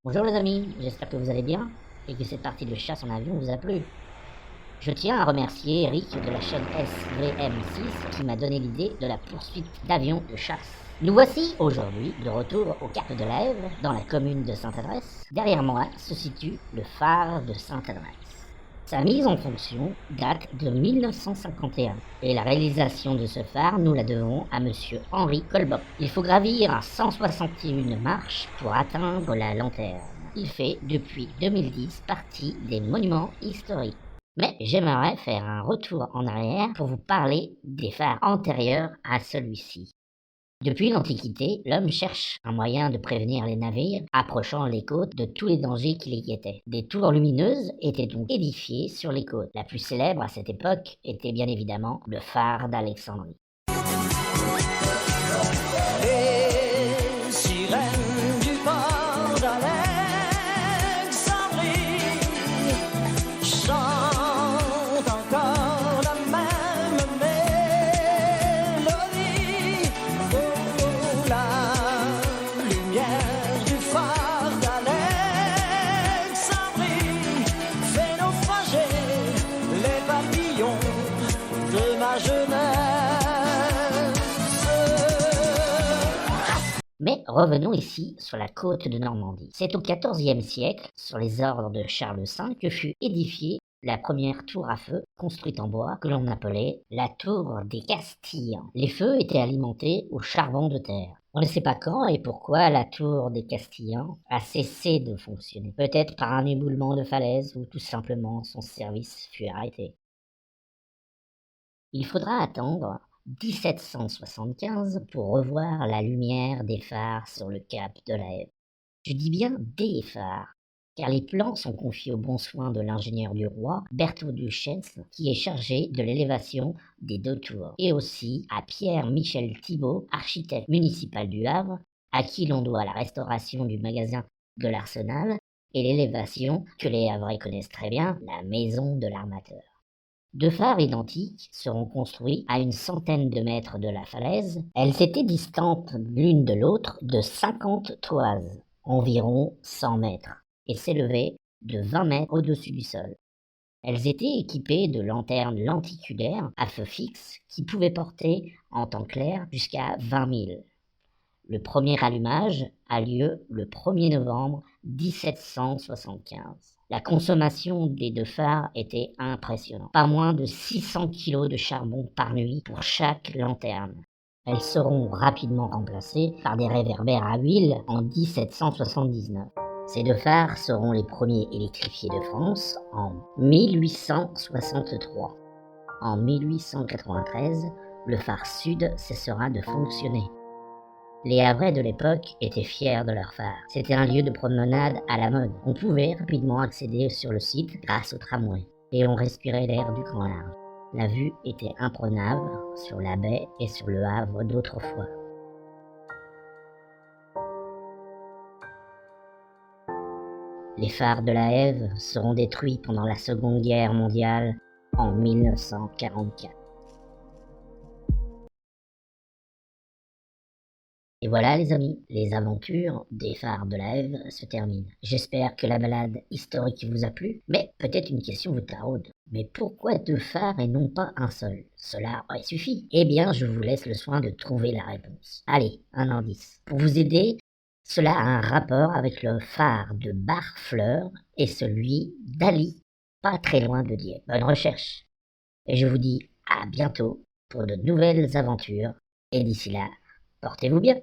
Bonjour les amis, j'espère que vous allez bien et que cette partie de chasse en avion vous a plu. Je tiens à remercier Eric de la chaîne SVM6 qui m'a donné l'idée de la poursuite d'avions de chasse. Nous voici aujourd'hui de retour au Cap de la Hève, dans la commune de Sainte-Adresse. Derrière moi se situe le phare de Sainte-Adresse. Sa mise en fonction date de 1951 et la réalisation de ce phare, nous la devons à monsieur Henri Colboc. Il faut gravir à 161 marches pour atteindre la lanterne. Il fait depuis 2010 partie des monuments historiques. Mais j'aimerais faire un retour en arrière pour vous parler des phares antérieurs à celui-ci. Depuis l'Antiquité, l'homme cherche un moyen de prévenir les navires approchant les côtes de tous les dangers qui les guettaient. Des tours lumineuses étaient donc édifiées sur les côtes. La plus célèbre à cette époque était bien évidemment le phare d'Alexandrie. Les sirènes du port d'Alexandrie chantent encore la même mélodie. Oh, la lumière du phare d'Alexandrie fait naufrager les papillons de ma jeunesse. Mais revenons ici sur la côte de Normandie. C'est au XIVe siècle, sur les ordres de Charles V, que fut édifiée la première tour à feu construite en bois que l'on appelait la tour des Castillans. Les feux étaient alimentés au charbon de terre. On ne sait pas quand et pourquoi la tour des Castillans a cessé de fonctionner. Peut-être par un éboulement de falaise ou tout simplement son service fut arrêté. Il faudra attendre 1775 pour revoir la lumière des phares sur le cap de la Hève. Je dis bien des phares, car les plans sont confiés au bon soin de l'ingénieur du roi, Berthaud Duchesne, qui est chargé de l'élévation des deux tours, et aussi à Pierre-Michel Thibault, architecte municipal du Havre, à qui l'on doit la restauration du magasin de l'Arsenal et l'élévation, que les Havrais connaissent très bien, la maison de l'armateur. Deux phares identiques seront construits à une centaine de mètres de la falaise. Elles étaient distantes l'une de l'autre de 50 toises, environ 100 mètres, et s'élevaient de 20 mètres au-dessus du sol. Elles étaient équipées de lanternes lenticulaires à feu fixe qui pouvaient porter, en temps clair, jusqu'à 20 000. Le premier allumage a lieu le 1er novembre 1775. La consommation des deux phares était impressionnante. Pas moins de 600 kg de charbon par nuit pour chaque lanterne. Elles seront rapidement remplacées par des réverbères à huile en 1779. Ces deux phares seront les premiers électrifiés de France en 1863. En 1893, le phare sud cessera de fonctionner. Les Havrais de l'époque étaient fiers de leur phare. C'était un lieu de promenade à la mode. On pouvait rapidement accéder sur le site grâce au tramway, et on respirait l'air du grand large. La vue était imprenable sur la baie et sur le Havre d'autrefois. Les phares de la Hève seront détruits pendant la Seconde Guerre mondiale en 1944. Et voilà les amis, les aventures des phares de la Hève se terminent. J'espère que la balade historique vous a plu, mais peut-être une question vous taraude. Mais pourquoi 2 phares et non pas un seul? Cela aurait suffi. Eh bien, je vous laisse le soin de trouver la réponse. Allez, un indice. Pour vous aider, cela a un rapport avec le phare de Barfleur et celui d'Ali, pas très loin de Dieppe. Bonne recherche. Et je vous dis à bientôt pour de nouvelles aventures. Et d'ici là, portez-vous bien.